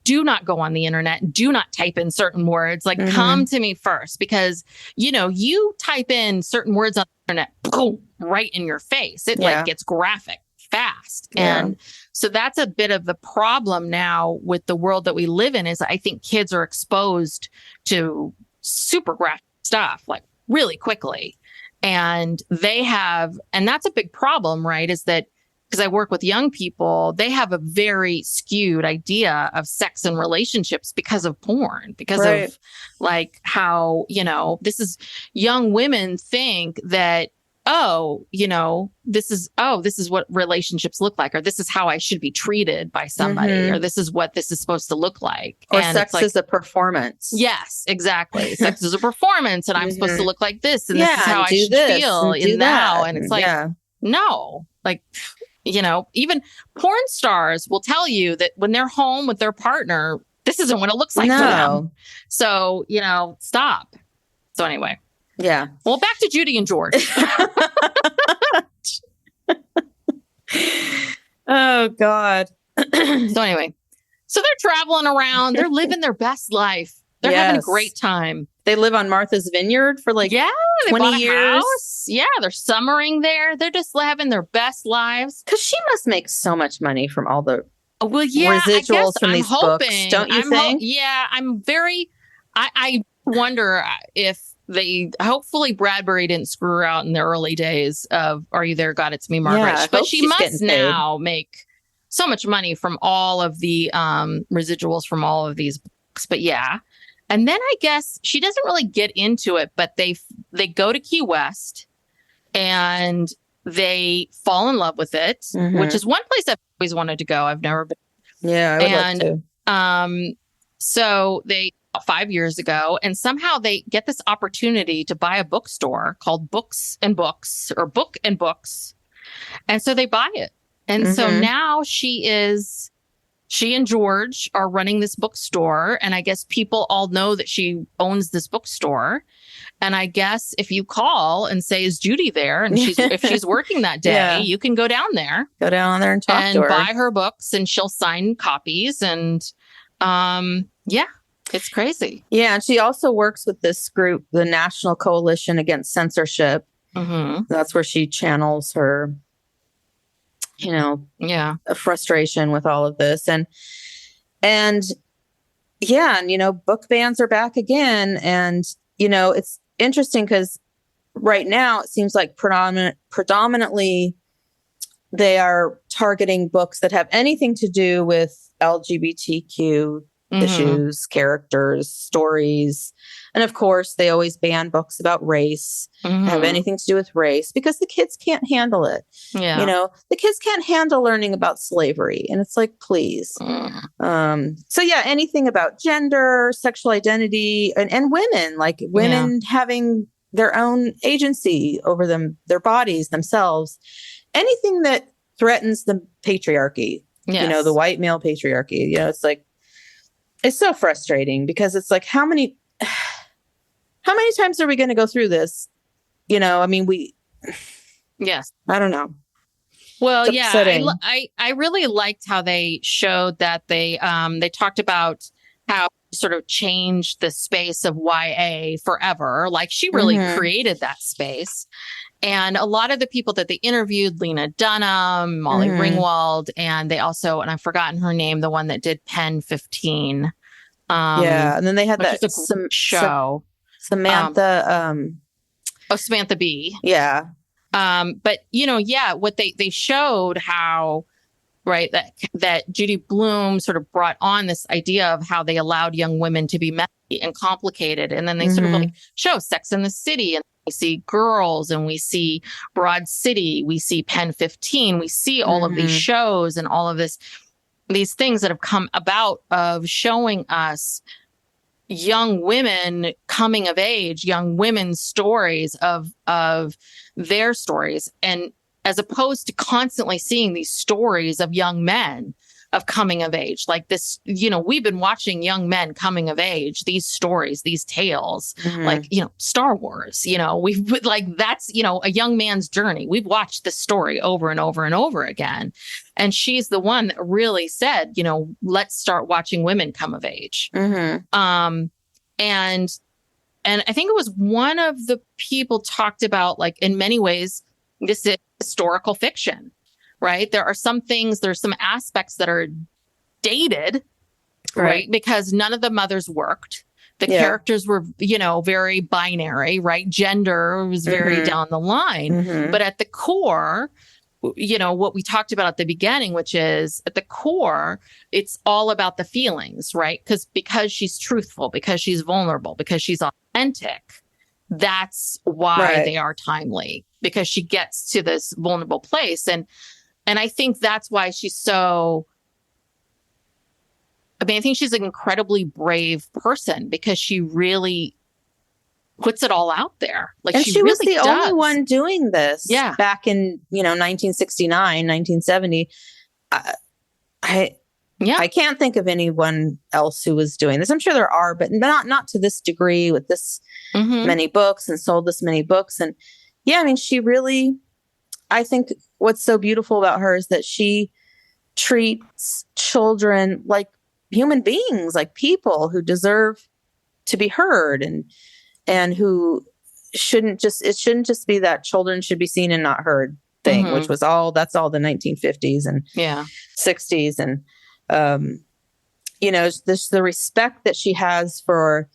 do not go on the internet. Do not type in certain words. Like, come to me first because, you type in certain words on the internet, boom, right in your face. It like gets graphic fast. And so that's a bit of the problem now with the world that we live in is I think kids are exposed to super graphic stuff like really quickly. And and that's a big problem, right? Is that because I work with young people, they have a very skewed idea of sex and relationships because of porn, because of like how, this is young women think that, this is what relationships look like, or this is how I should be treated by somebody, or this is what this is supposed to look like. Or sex is a performance. Yes, exactly. Sex is a performance and I'm supposed to look like this. And this is how I should feel in now. And it's like, no, like, even porn stars will tell you that when they're home with their partner, this isn't what it looks like for them. So, stop. So anyway. Yeah. Well, back to Judy and George. Oh, God. So anyway, so they're traveling around. They're living their best life. They're having a great time. They live on Martha's Vineyard for like 20 years. House. Yeah, they're summering there. They're just having their best lives. Because she must make so much money from all the residuals from these books, don't you think? I wonder if hopefully Bradbury didn't screw her out in the early days of Are You There, God, It's Me, Margaret. But she must now make so much money from all of the residuals from all of these books. But and then I guess she doesn't really get into it, but they go to Key West and they fall in love with it, which is one place I've always wanted to go. I've never been. Yeah, I would like to. So they 5 years ago, and somehow they get this opportunity to buy a bookstore called Books and Books or Book and Books. And so they buy it. And so now she and George are running this bookstore. And I guess people all know that she owns this bookstore. And I guess if you call and say, is Judy there? And if she's working that day, you can go down there. Go down there and talk to her. And buy her books and she'll sign copies. And it's crazy. Yeah. And she also works with this group, the National Coalition Against Censorship. That's where she channels her frustration with all of this. And book bans are back again. And, it's interesting because right now it seems like predominantly they are targeting books that have anything to do with LGBTQ issues, characters, stories. And of course, they always ban books about race, have anything to do with race, because the kids can't handle it. Yeah. The kids can't handle learning about slavery. And it's like, please. Anything about gender, sexual identity, and women, like women having their own agency over their bodies, themselves. Anything that threatens the patriarchy, the white male patriarchy. It's like, it's so frustrating because it's like, how many times are we going to go through this? I don't know. Well, I really liked how they showed that they talked about how sort of changed the space of YA forever. Like she really created that space. And a lot of the people that they interviewed, Lena Dunham, Molly Ringwald, and they also, and I've forgotten her name, the one that did Pen 15. And then they had that show. Samantha. Samantha Bee. Yeah. But what they showed how, right, that Judy Blume sort of brought on this idea of how they allowed young women to be messy and complicated. And then they sort of like show Sex in the City, and we see Girls, and we see Broad City, we see Pen 15, we see all of these shows and all of these things that have come about of showing us young women coming of age, young women's stories of their stories. And as opposed to constantly seeing these stories of young men of coming of age. Like this, we've been watching young men coming of age, these stories, these tales, like, Star Wars, we've like, that's, a young man's journey. We've watched this story over and over and over again. And she's the one that really said, let's start watching women come of age. And I think it was one of the people talked about, like, in many ways, this is historical fiction. Right. There's some aspects that are dated, right? Because none of the mothers worked. The characters were, very binary, right? Gender was very down the line. But at the core, what we talked about at the beginning, which is at the core, it's all about the feelings, right? Because she's truthful, because she's vulnerable, because she's authentic. That's why they are timely, because she gets to this vulnerable place. And I think that's why she's so, I think she's an incredibly brave person, because she really puts it all out there. Like, and she was really the only one doing this back in, 1969, 1970. I can't think of anyone else who was doing this. I'm sure there are, but not to this degree, with this many books and sold this many books. And she really, I think what's so beautiful about her is that she treats children like human beings, like people who deserve to be heard, and who it shouldn't just be that children should be seen and not heard thing, which was that's all the 1950s and 60s. And, this, the respect that she has for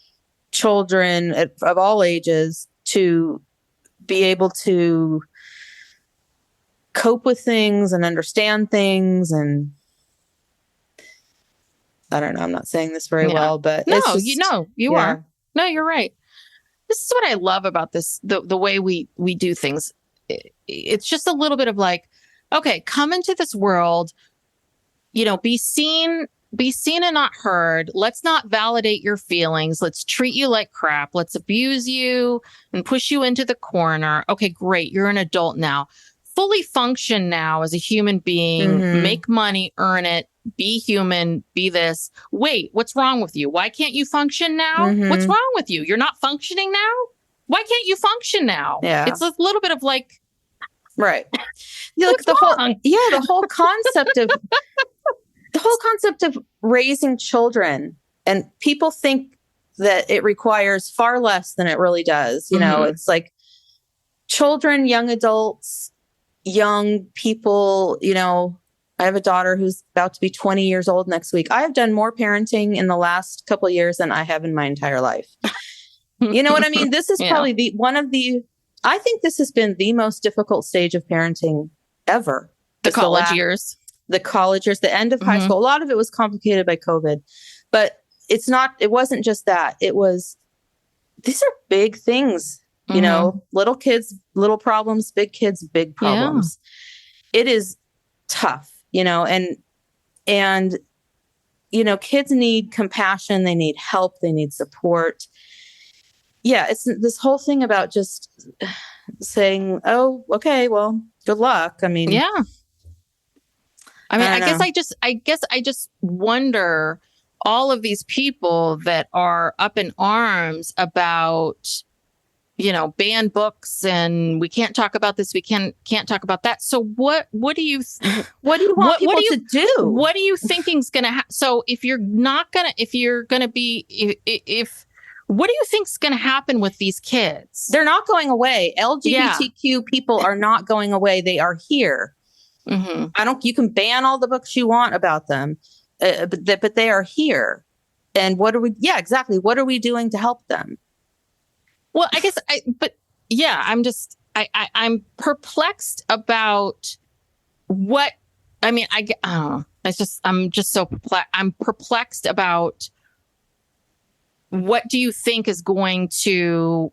children of all ages to be able to cope with things and understand things. And I don't know, I'm not saying this very well, but no, it's just, you are. No, you're right. This is what I love about this, the way we do things. It's just a little bit of like, okay, come into this world, be seen and not heard. Let's not validate your feelings. Let's treat you like crap. Let's abuse you and push you into the corner. Okay, great. You're an adult now. Fully function now as a human being, make money, earn it, be human, be this. Wait, what's wrong with you? Why can't you function now? What's wrong with you? You're not functioning now? Why can't you function now? Yeah. It's a little bit of like, right. The whole concept of raising children, and people think that it requires far less than it really does. It's like children, young adults, young people, I have a daughter who's about to be 20 years old next week. I have done more parenting in the last couple of years than I have in my entire life. You know what I mean? This is probably I think this has been the most difficult stage of parenting ever. The college years, the end of high school. A lot of it was complicated by COVID, but it wasn't just that. These are big things. Little kids, little problems, big kids, big problems. It is tough, and kids need compassion. They need help. They need support. Yeah. It's this whole thing about just saying, oh, okay, well, good luck. I guess I just wonder, all of these people that are up in arms about, ban books, and we can't talk about this, we can't talk about that. So what do you want people to do? What are you thinking's going to happen? So what do you think's going to happen with these kids? They're not going away. LGBTQ people are not going away. They are here. You can ban all the books you want about them, but they are here. And what are we doing to help them? Well, I guess I'm perplexed about what, I'm just so perplexed. I'm perplexed about what do you think is going to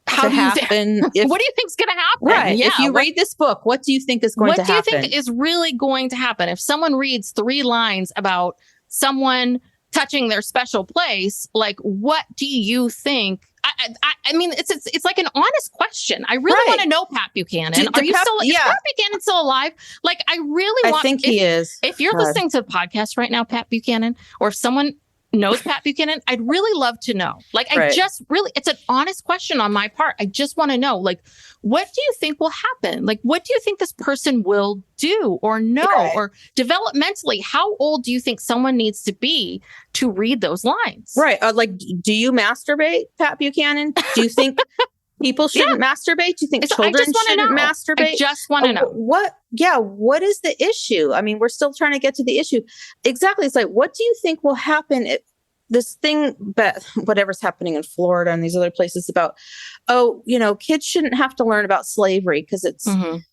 happen? What do you think is going to happen? Right. Yeah. If you read this book, what do you think is going to happen? What do you think is really going to happen? If someone reads 3 lines about someone touching their special place, like, what do you think I mean, it's like an honest question. I really want to know Pat Buchanan. Is Pat Buchanan still alive? Like, I really want. I think he is. If you're listening to the podcast right now, Pat Buchanan, or if someone knows Pat Buchanan, I'd really love to know. Like, it's an honest question on my part. I just want to know, like, what do you think will happen? Like, what do you think this person will do or know? Right. Or developmentally, how old do you think someone needs to be to read those lines? Right. Like, do you masturbate, Pat Buchanan? Do you think people shouldn't masturbate? Do you think children shouldn't masturbate? I just want to know. What? Yeah. What is the issue? I mean, we're still trying to get to the issue. Exactly. It's like, what do you think will happen if this thing, but whatever's happening in Florida and these other places about, kids shouldn't have to learn about slavery because it's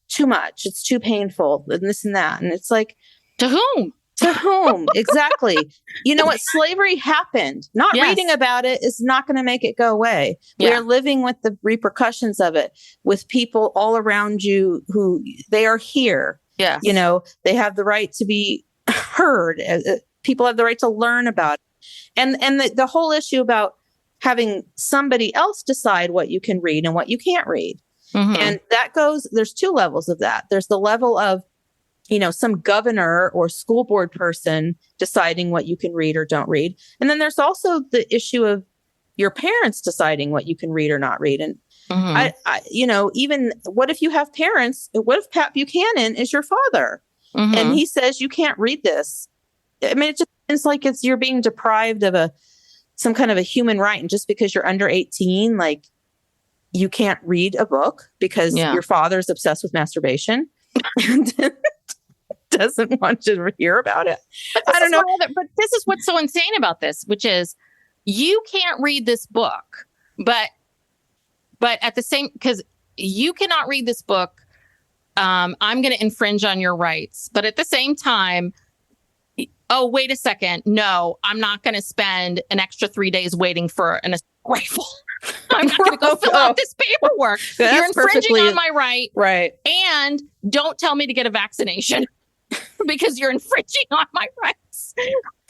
too much. It's too painful and this and that. And it's like, to whom? To whom? Exactly. You know what? Slavery happened. Not reading about it is not going to make it go away. Yeah. We are living with the repercussions of it, with people all around you who they are here. Yes. They have the right to be heard. People have the right to learn about it. And the whole issue about having somebody else decide what you can read and what you can't read. And that there's two levels of that. There's the level of, some governor or school board person deciding what you can read or don't read. And then there's also the issue of your parents deciding what you can read or not read. And even what if you have parents? What if Pat Buchanan is your father and he says you can't read this? I mean, it's like you're being deprived of some kind of a human right. And just because you're under 18, like, you can't read a book because your father's obsessed with masturbation and doesn't want you to hear about it. I don't know. But this is what's so insane about this, which is you can't read this book, but at the same, because you cannot read this book, I'm going to infringe on your rights. But at the same time, oh, wait a second. No, I'm not going to spend an extra 3 days waiting for an assault rifle. I'm not going to go fill out this paperwork. You're infringing on my right. Right. And don't tell me to get a vaccination because you're infringing on my rights.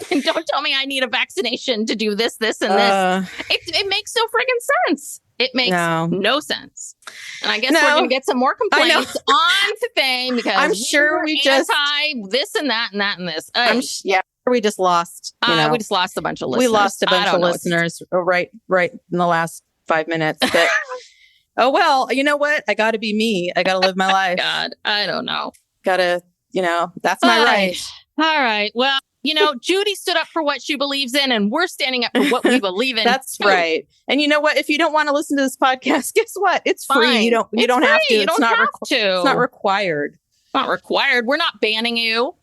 And don't tell me I need a vaccination to do this, and this. It makes no friggin' sense. It makes no sense. And I guess we're going to get some more complaints on today because I'm sure we just this and that and that and this. We just lost. We just lost a bunch of listeners. We lost a bunch of listeners right in the last 5 minutes. But oh well, you know what? I got to be me. I got to live my life. God, I don't know. Got to, that's my right. All right. Well, Judy stood up for what she believes in, and we're standing up for what we believe in. That's right. And you know what? If you don't want to listen to this podcast, guess what? It's free. You don't have to. It's not required. It's not required. We're not banning you.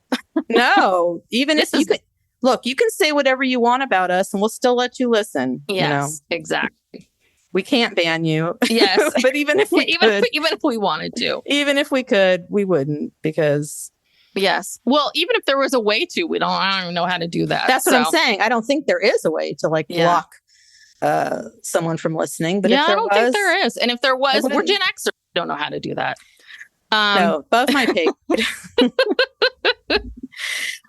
No. Even if you can say whatever you want about us, and we'll still let you listen. Yes, exactly. We can't ban you. Yes. But even if we could, even if we wanted to. Even if we could, we wouldn't, because yes. Well, even if there was a way to, I don't even know how to do that. That's what I'm saying. I don't think there is a way to block someone from listening. But if there I don't think there is. And if there was, we're Gen Xers. Don't know how to do that. No, above my pay.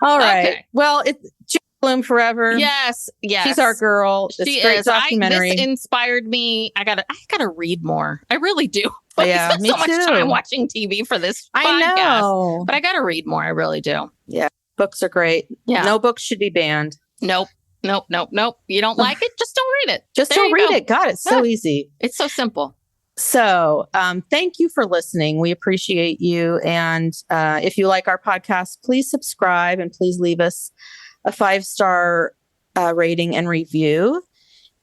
All right. Okay. Well, it's Judy Blume Forever. Yes. She's our girl. It's a great documentary. This inspired me. I gotta read more. I really do. Yeah, I spend so much time watching TV for this podcast. I know. But I gotta read more. I really do. Yeah. Books are great. Yeah. No books should be banned. Nope. You don't like it? Just don't read it. Just don't read it. God, it's so easy. It's so simple. So thank you for listening. We appreciate you. And if you like our podcast, please subscribe and please leave us a 5-star rating and review.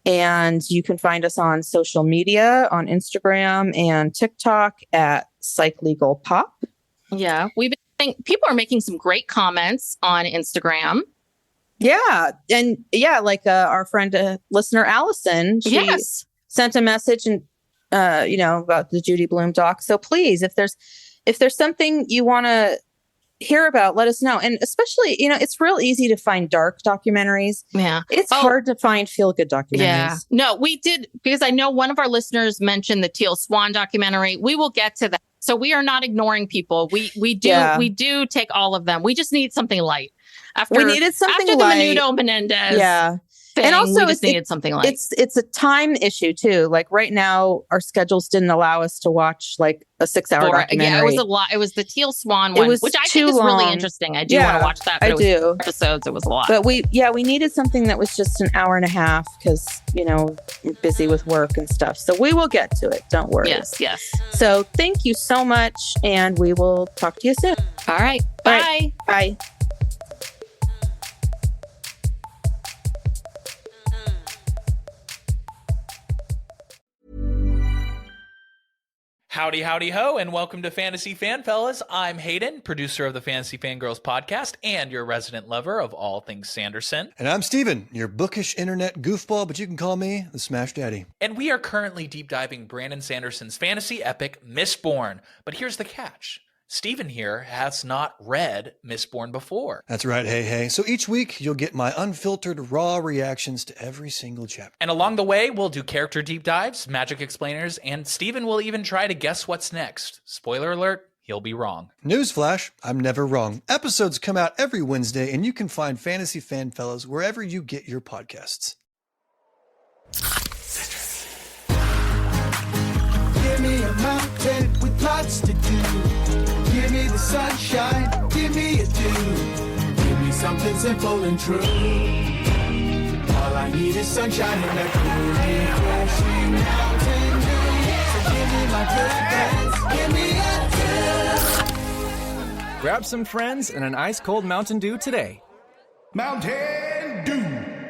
And you can find us on social media, on Instagram and TikTok at PsychLegalPop. Yeah. People are making some great comments on Instagram. Yeah. And like our friend, listener Allison, she sent a message and about the Judy Blume doc. So please, if there's something you want to hear about, let us know. And especially, it's real easy to find dark documentaries. Yeah. It's hard to find feel-good documentaries. Yeah. No, we did, because I know one of our listeners mentioned the Teal Swan documentary. We will get to that. So we are not ignoring people. We do take all of them. We just need something light. We needed something light. After the Menudo Menendez. Yeah. thing. And also, we just needed something like it's a time issue too. Like right now, our schedules didn't allow us to watch like a 6-hour documentary. Yeah, it was a lot. It was the Teal Swan one, which I think is really interesting. I do want to watch that. But I do. Episodes, it was a lot. But we needed something that was just an hour and a half because we're busy with work and stuff. So we will get to it. Don't worry. Yes. So thank you so much, and we will talk to you soon. All right. Bye. All right. Bye. Howdy, howdy, ho, and welcome to Fantasy Fan Fellas. I'm Hayden, producer of the Fantasy Fangirls podcast and your resident lover of all things Sanderson. And I'm Steven, your bookish internet goofball, but you can call me the Smash Daddy. And we are currently deep diving Brandon Sanderson's fantasy epic, Mistborn. But here's the catch. Steven here has not read Mistborn before. That's right, hey. So each week, you'll get my unfiltered, raw reactions to every single chapter. And along the way, we'll do character deep dives, magic explainers, and Steven will even try to guess what's next. Spoiler alert, he'll be wrong. Newsflash, I'm never wrong. Episodes come out every Wednesday, and you can find Fantasy Fan Fellas wherever you get your podcasts. Give me a mountain with lots to do. Give me the sunshine, give me a dew. Give me something simple and true. All I need is sunshine and a cool, refreshing mountain dew. So give me my good friends, give me a dew. Grab some friends and an ice cold Mountain Dew today. Mountain Dew.